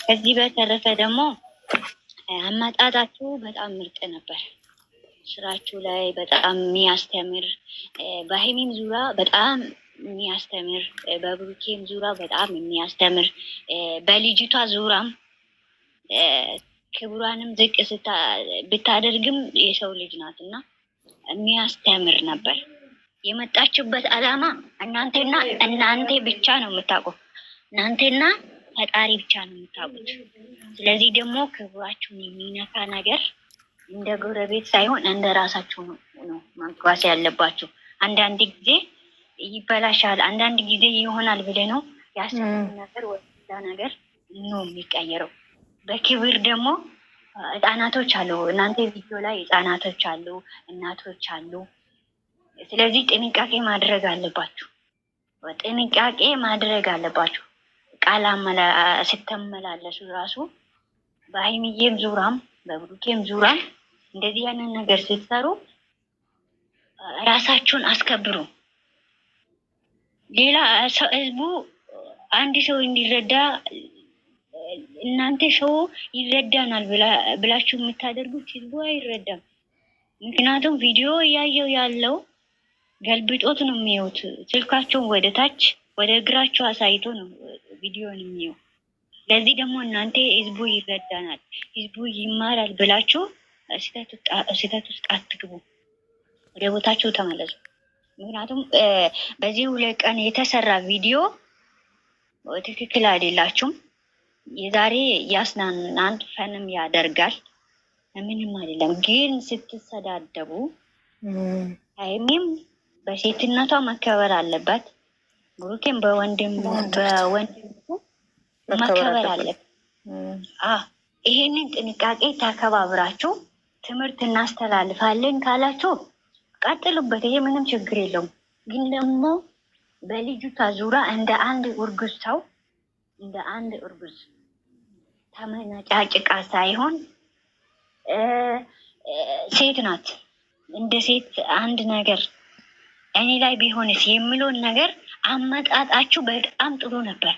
ከዚህ በተረፈ ደግሞ አመጣጣችሁ በጣም ምርጥ ነበር። ስራችሁ ላይ በጣም የሚያስተምር በሀይሚም ዙሪያ በጣም የሚያስተምር በብሩኬም ዙሪያ በጣም የሚያስተምር በልጅቷ ዙሪያም ክብሯንም ዝቅ ብታደርግም የሰው ልጅ ናት እና የሚያስተምር ነበር። የመጣችበት ዓላማ እናንተና እናንተ ብቻ ነው የምታውቁ። እናንተና ፈጣሪ ብቻ ነው የምታውቁት። ስለዚህ ደግሞ ክብሯችሁን የሚነካ ነገር እንደ ጎረቤት ሳይሆን እንደ ራሳችሁ ነው ማንኳስ ያለባችሁ። አንዳንድ ጊዜ ይበላሻል፣ አንዳንድ ጊዜ ይሆናል ብለህ ነው ያሰብኩት ነገር ወደ ነገር ነው የሚቀየረው። በክብር ደግሞ ህጻናቶች አሉ፣ እናንተ ቪዲዮ ላይ ህጻናቶች አሉ፣ እናቶች አሉ። ስለዚህ ጥንቃቄ ማድረግ አለባችሁ፣ ጥንቃቄ ማድረግ አለባችሁ። ቃል ስትመላለሱ ራሱ በሀይሚዬም ዙራም በብሩኬም ዙራም እንደዚህ ያንን ነገር ስትሰሩ ራሳችሁን አስከብሩ። ሌላ ህዝቡ አንድ ሰው እንዲረዳ እናንተ ሰው ይረዳናል ብላችሁ የምታደርጉት ህዝቡ አይረዳም። ምክንያቱም ቪዲዮ እያየው ያለው ገልብጦት ነው የሚያዩት። ስልካቸውን ወደ ታች ወደ እግራቸው አሳይቶ ነው ቪዲዮን የሚያዩ። ለዚህ ደግሞ እናንተ ህዝቡ ይረዳናል፣ ህዝቡ ይማራል ብላችሁ ስህተት ውስጥ አትግቡ። ወደ ቦታችሁ ተመለሱ። ምክንያቱም በዚህ 2 ቀን የተሰራ ቪዲዮ ትክክል አይደላችሁም። የዛሬ ያስናናን ፈንም ያደርጋል፣ ምንም አይደለም። ግን ስትሰዳደቡ ሀይሚም በሴትነቷ መከበር አለባት፣ ብሩኬም በወንድም መከበር አለበት። ይሄንን ጥንቃቄ ተከባብራችሁ ትምህርት እናስተላልፋለን ካላችሁ ቀጥሉበት። ይሄ ምንም ችግር የለውም። ግን ደግሞ በልጅቷ ዙሪያ እንደ አንድ እርጉዝ ሰው እንደ አንድ እርጉዝ ተመነጫጭቃ ሳይሆን ሴት ናት፣ እንደ ሴት አንድ ነገር እኔ ላይ ቢሆንስ የሚለውን ነገር አመጣጣችሁ በጣም ጥሩ ነበር።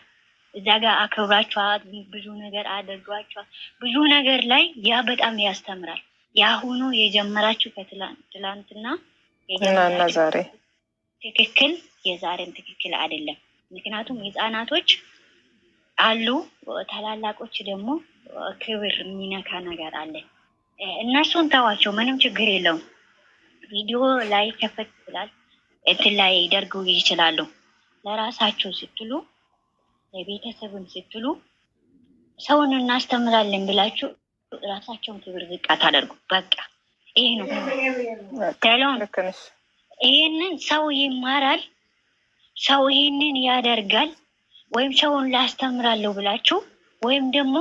እዛ ጋር አክብራችኋት ብዙ ነገር አድርጓችኋት ብዙ ነገር ላይ ያ በጣም ያስተምራል። የአሁኑ የጀመራችሁ ከትላንትና እና ዛሬ ትክክል፣ የዛሬም ትክክል አይደለም። ምክንያቱም ህጻናቶች አሉ፣ ታላላቆች ደግሞ ክብር የሚነካ ነገር አለ። እነሱን ተዋቸው፣ ምንም ችግር የለውም። ቪዲዮ ላይ ከፈት ይችላል፣ እንትን ላይ ይደርጉ ይችላሉ። ለራሳቸው ስትሉ ለቤተሰብን ስትሉ ሰውን እናስተምራለን ብላችሁ ራሳቸውን ክብር ዝቅ አታደርጉ። በቃ ይሄ ነው ያለውን። ይሄንን ሰው ይማራል፣ ሰው ይሄንን ያደርጋል፣ ወይም ሰውን ላስተምራለሁ ብላችሁ ወይም ደግሞ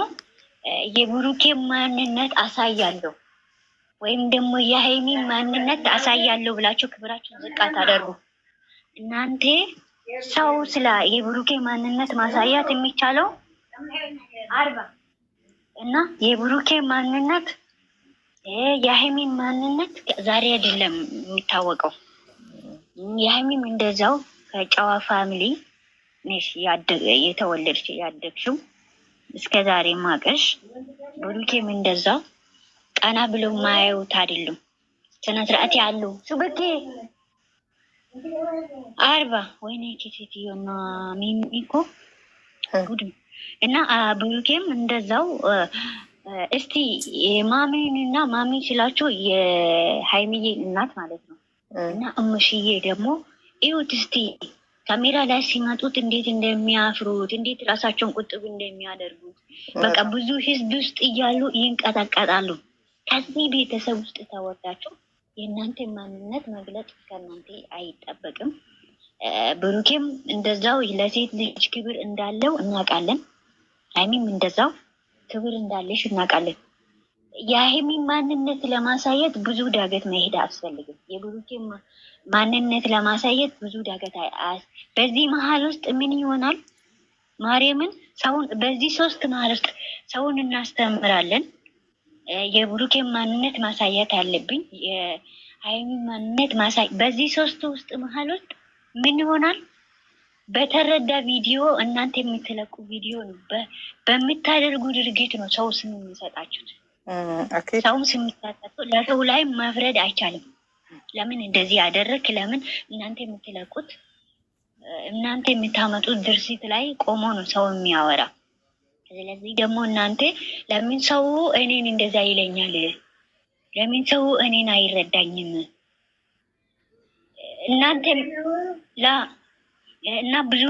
የብሩኬ ማንነት አሳያለሁ ወይም ደግሞ የሀይሚ ማንነት አሳያለሁ ብላችሁ ክብራችሁን ዝቅ አታደርጉ። እናንተ ሰው ስለ የብሩኬ ማንነት ማሳያት የሚቻለው እና የብሩኬ ማንነት የሀይሚን ማንነት ዛሬ አይደለም የሚታወቀው። የሀይሚም እንደዛው ከጨዋ ፋሚሊ ነሽ የተወለድሽ ያደግሽው እስከ ዛሬ ማቀሽ። ብሩኬም እንደዛው ቀና ብለው ማያዩት አይደሉም። ስነ ስርዓት ያለው ሱበቴ 40 ወይኔ ኬሴትዮና ሚሚኮ ጉድ እና ብሩኬም እንደዛው። እስቲ ማሚንና ማሚ ስላችሁ የሀይሚዬ እናት ማለት ነው። እና እምሽዬ ደግሞ እዩት እስቲ ካሜራ ላይ ሲመጡት እንዴት እንደሚያፍሩት፣ እንዴት ራሳቸውን ቁጥብ እንደሚያደርጉት። በቃ ብዙ ህዝብ ውስጥ እያሉ ይንቀጠቀጣሉ። ከዚህ ቤተሰብ ውስጥ ተወዳችሁ የእናንተ ማንነት መግለጽ ከእናንተ አይጠበቅም። ብሩኬም እንደዛው ለሴት ልጅ ክብር እንዳለው እናውቃለን። ሀይሚም እንደዛው ክብር እንዳለሽ እናውቃለን። የሀይሚ ማንነት ለማሳየት ብዙ ዳገት መሄድ አያስፈልግም። የብሩኬ ማንነት ለማሳየት ብዙ ዳገት በዚህ መሀል ውስጥ ምን ይሆናል? ማርያምን ሰውን በዚህ 3 መሀል ውስጥ ሰውን እናስተምራለን። የብሩኬ ማንነት ማሳየት አለብኝ። የሀይሚ ማንነት በዚህ 3 ውስጥ መሀል ውስጥ ምን ይሆናል? በተረዳ ቪዲዮ እናንተ የምትለቁ ቪዲዮ ነው። በምታደርጉ ድርጊት ነው ሰው ስም የሚሰጣችሁት። ሰውም ስም የሚሰጣቸው ለሰው ላይ መፍረድ አይቻልም። ለምን እንደዚህ ያደረክ? ለምን እናንተ የምትለቁት እናንተ የምታመጡት ድርሲት ላይ ቆሞ ነው ሰው የሚያወራ። ስለዚህ ደግሞ እናንተ ለምን ሰው እኔን እንደዛ ይለኛል? ለምን ሰው እኔን አይረዳኝም? እናንተ ላ እና ብዙ